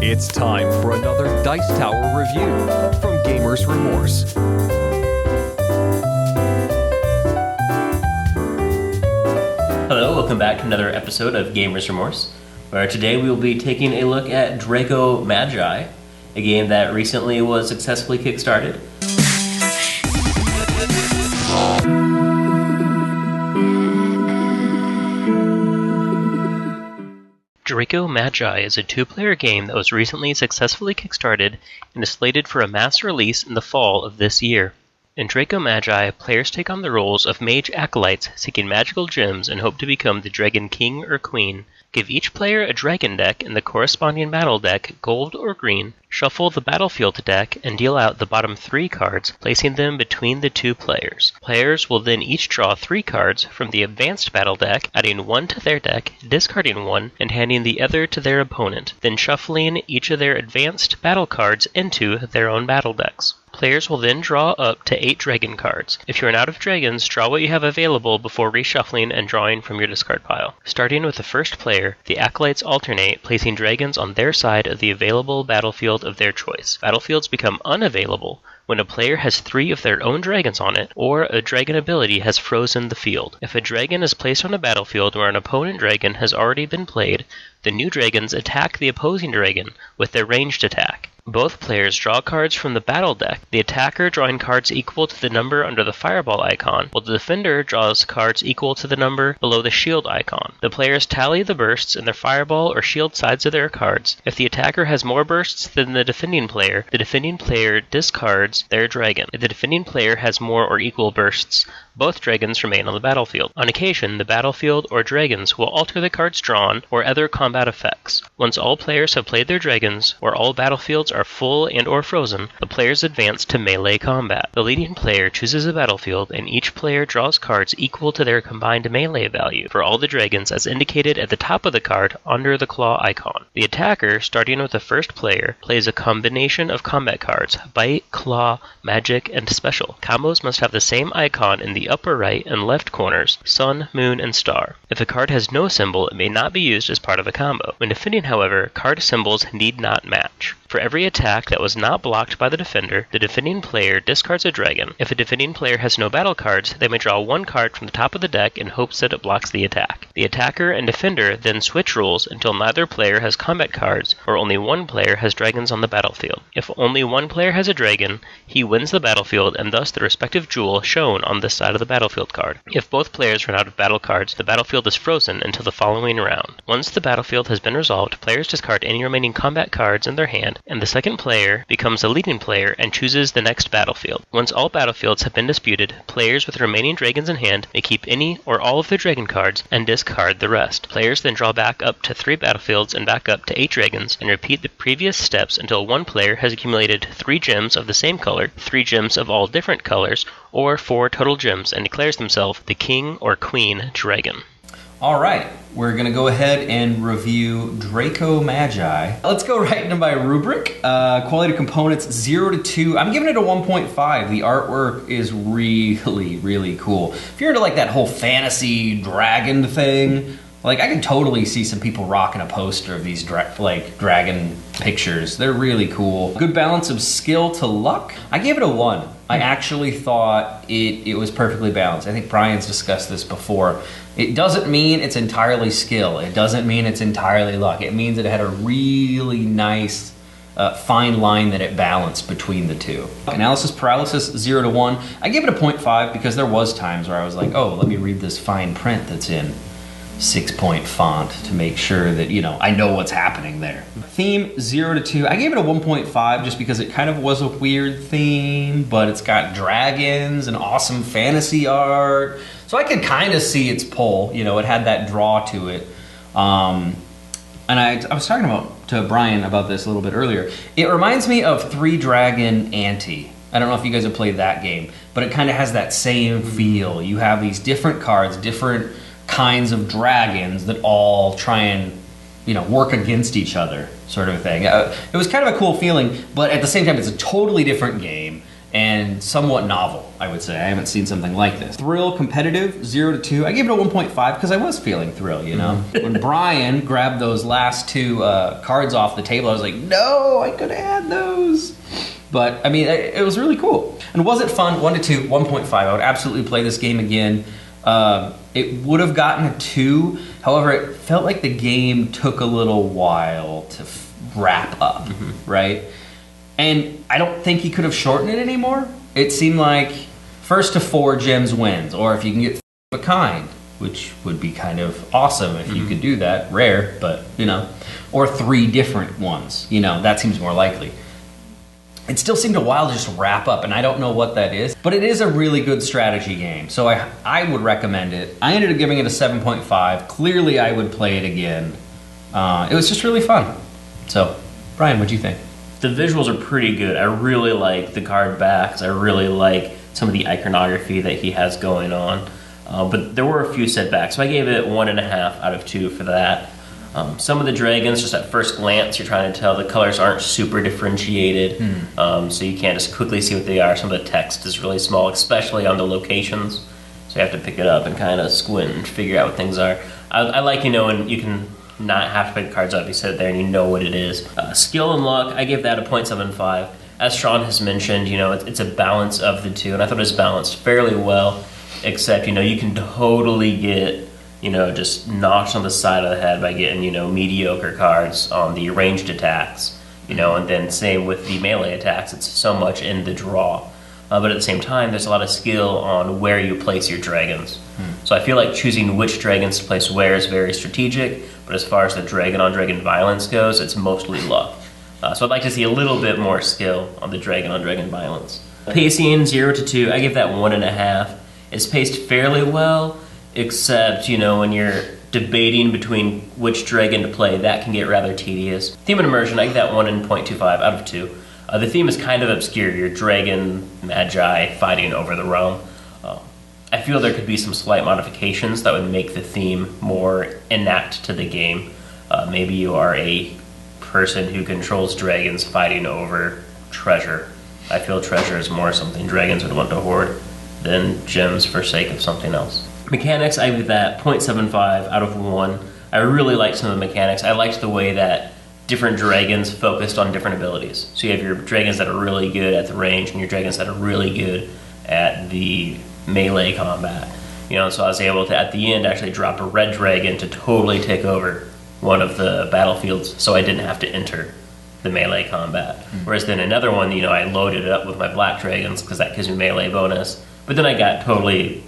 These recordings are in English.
It's time for another Dice Tower review from Gamers Remorse. Hello, welcome back to another episode of Gamers Remorse, where today we will be taking a look at Draco Magi, a game that recently was successfully kickstarted. Draco Magi is a two-player game that was recently successfully kickstarted and is slated for a mass release in the fall of this year. In Draco Magi, players take on the roles of mage acolytes seeking magical gems and hope to become the dragon king or queen. Give each player a dragon deck and the corresponding battle deck, gold or green. Shuffle the battlefield deck and deal out the bottom 3 cards, placing them between the 2 players. Players will then each draw 3 cards from the advanced battle deck, adding 1 to their deck, discarding 1, and handing the other to their opponent, then shuffling each of their advanced battle cards into their own battle decks. Players will then draw up to 8 dragon cards. If you run out of dragons, draw what you have available before reshuffling and drawing from your discard pile. Starting with the first player, the acolytes alternate, placing dragons on their side of the available battlefield of their choice. Battlefields become unavailable when a player has 3 of their own dragons on it, or a dragon ability has frozen the field. If a dragon is placed on a battlefield where an opponent dragon has already been played, the new dragons attack the opposing dragon with their ranged attack. Both players draw cards from the battle deck, the attacker drawing cards equal to the number under the fireball icon, while the defender draws cards equal to the number below the shield icon. The players tally the bursts in their fireball or shield sides of their cards. If the attacker has more bursts than the defending player discards their dragon. If the defending player has more or equal bursts, both dragons remain on the battlefield. On occasion, the battlefield or dragons will alter the cards drawn or other combat effects. Once all players have played their dragons, or all battlefields are full and or frozen, the players advance to melee combat. The leading player chooses a battlefield, and each player draws cards equal to their combined melee value for all the dragons as indicated at the top of the card under the claw icon. The attacker, starting with the first player, plays a combination of combat cards: bite, claw, magic, and special. Combos must have the same icon in the upper right and left corners: sun, moon, and star. If a card has no symbol, it may not be used as part of a combo. When defending, however, card symbols need not match. For every attack that was not blocked by the defending player discards a dragon. If a defending player has no battle cards, they may draw 1 card from the top of the deck in hopes that it blocks the attack. The attacker and defender then switch roles until neither player has combat cards or only one player has dragons on the battlefield. If only one player has a dragon, he wins the battlefield and thus the respective jewel shown on this side of the battlefield card. If both players run out of battle cards, the battlefield is frozen until the following round. Once the battlefield has been resolved, players discard any remaining combat cards in their hand, and the second player becomes the leading player and chooses the next battlefield. Once all battlefields have been disputed, players with remaining dragons in hand may keep any or all of their dragon cards and discard the rest. Players then draw back up to 3 battlefields and back up to 8 dragons and repeat the previous steps until one player has accumulated 3 gems of the same color, 3 gems of all different colors, or 4 total gems and declares themselves the king or queen dragon. All right, we're going to go ahead and review Draco Magi. Let's go right into my rubric. Quality components 0 to 2. I'm giving it a 1.5. The artwork is really, really cool. If you're into like that whole fantasy dragon thing, like I can totally see some people rocking a poster of these dragon pictures. They're really cool. Good balance of skill to luck. I gave it a 1. I actually thought it was perfectly balanced. I think Brian's discussed this before. It doesn't mean it's entirely skill. It doesn't mean it's entirely luck. It means it had a really nice fine line that it balanced between the two. Analysis paralysis 0 to 1. I gave it a 0.5 because there was times where I was like, oh, let me read this fine print that's in 6-point font to make sure that, you know, I know what's happening there. Theme 0 to 2. I gave it a 1.5 just because it kind of was a weird theme, but it's got dragons and awesome fantasy art. So I could kind of see its pull. You know, it had that draw to it. And I was talking to Brian about this a little bit earlier. It reminds me of 3 Dragon Ante. I don't know if you guys have played that game, but it kind of has that same feel. You have these different cards, different kinds of dragons that all try and, you know, work against each other, sort of thing. It was kind of a cool feeling, but at the same time, it's a totally different game. and somewhat novel, I would say. I haven't seen something like this. Thrill, competitive, 0 to 2. I gave it a 1.5 because I was feeling thrill, you know? When Brian grabbed those last 2 cards off the table, I was like, no, I could have had those. But, I mean, it was really cool. And was it fun? 1 to 2, 1.5. I would absolutely play this game again. It would have gotten a 2. However, it felt like the game took a little while to wrap up, right? And I don't think he could have shortened it anymore. It seemed like 1st to 4 gems wins, or if you can get of a kind, which would be kind of awesome if you could do that. Rare, but, you know. Or 3 different ones, you know, that seems more likely. It still seemed a while to just wrap up, and I don't know what that is. But it is a really good strategy game, so I would recommend it. I ended up giving it a 7.5. Clearly, I would play it again. It was just really fun. So, Brian, what'd you think? The visuals are pretty good. I really like the card backs. I really like some of the iconography that he has going on. But there were a few setbacks, so I gave it 1.5 out of 2 for that. Some of the dragons, just at first glance, you're trying to tell the colors aren't super differentiated, so you can't just quickly see what they are. Some of the text is really small, especially on the locations, so you have to pick it up and kind of squint and figure out what things are. I like, you know, and you can not have to pick the cards up. You sit there and you know what it is. Skill and luck, I give that a 0.75. As Sean has mentioned, you know, it's a balance of the two, and I thought it was balanced fairly well, except, you know, you can totally get, you know, just knocked on the side of the head by getting, you know, mediocre cards on the ranged attacks, you know, and then same with the melee attacks. It's so much in the draw. But at the same time, there's a lot of skill on where you place your dragons. So I feel like choosing which dragons to place where is very strategic, but as far as the dragon-on-dragon violence goes, it's mostly luck. So I'd like to see a little bit more skill on the dragon-on-dragon violence. Pacing, 0 to 2, I give that 1.5. It's paced fairly well, except, you know, when you're debating between which dragon to play, that can get rather tedious. Theme and immersion, I give that 1.25 out of 2. The theme is kind of obscure. Your dragon, Magi, fighting over the realm. I feel there could be some slight modifications that would make the theme more enact to the game. Maybe you are a person who controls dragons fighting over treasure. I feel treasure is more something dragons would want to hoard than gems for sake of something else. Mechanics, I give that 0.75 out of 1. I really liked some of the mechanics. I liked the way that different dragons focused on different abilities. So you have your dragons that are really good at the range and your dragons that are really good at the melee combat. You know, so I was able to, at the end, actually drop a red dragon to totally take over one of the battlefields so I didn't have to enter the melee combat. Whereas then another one, you know, I loaded it up with my black dragons because that gives me melee bonus. But then I got totally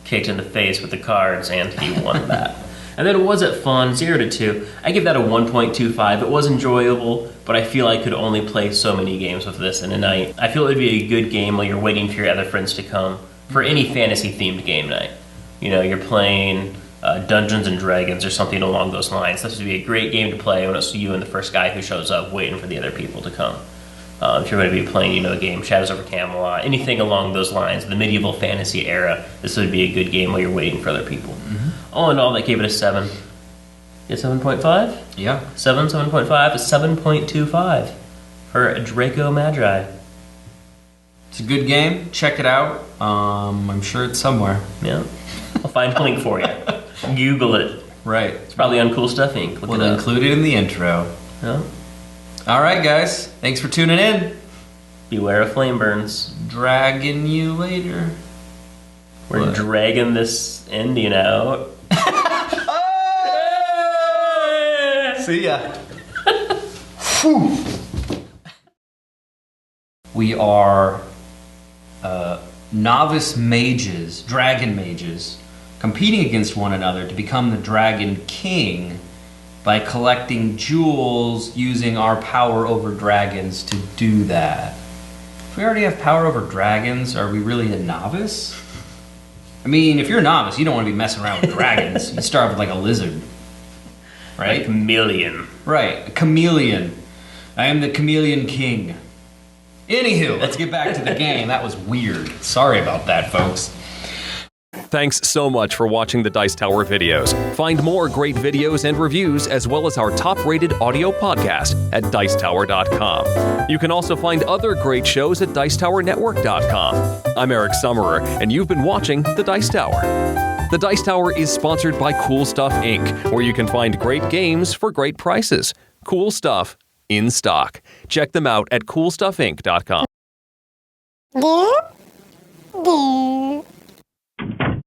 kicked in the face with the cards and he won that. And then was it fun? 0 to 2. I give that a 1.25. It was enjoyable, but I feel I could only play so many games with this in a night. I feel it would be a good game while you're waiting for your other friends to come for any fantasy-themed game night. You know, you're playing Dungeons and Dragons or something along those lines. This would be a great game to play when it's you and the first guy who shows up waiting for the other people to come. If you're going to be playing, you know, a game, Shadows over Camelot, anything along those lines, the medieval fantasy era, this would be a good game while you're waiting for other people. All in all, that gave it a 7. Yeah, 7.5? Yeah. 7.5, a 7.25 for Draco Magi. It's a good game. Check it out. I'm sure it's somewhere. Yeah. I'll find a link for you. Google it. Right. It's probably on Cool Stuff Inc. We'll include it in the intro. Yeah. All right, guys. Thanks for tuning in. Beware of flame burns. Dragging you later. We're dragging this Indian out. See ya. We are novice mages, dragon mages, competing against one another to become the Dragon King by collecting jewels using our power over dragons to do that. If we already have power over dragons, are we really a novice? I mean, if you're a novice, you don't want to be messing around with dragons. You start with like a lizard. Right? A chameleon. Right, a chameleon. I am the Chameleon King. Anywho, let's get back to the game. That was weird. Sorry about that, folks. Thanks so much for watching the Dice Tower videos. Find more great videos and reviews, as well as our top-rated audio podcast at Dicetower.com. You can also find other great shows at Dicetowernetwork.com. I'm Eric Summerer, and you've been watching The Dice Tower. The Dice Tower is sponsored by Cool Stuff Inc., where you can find great games for great prices. Cool stuff in stock. Check them out at CoolStuffInc.com.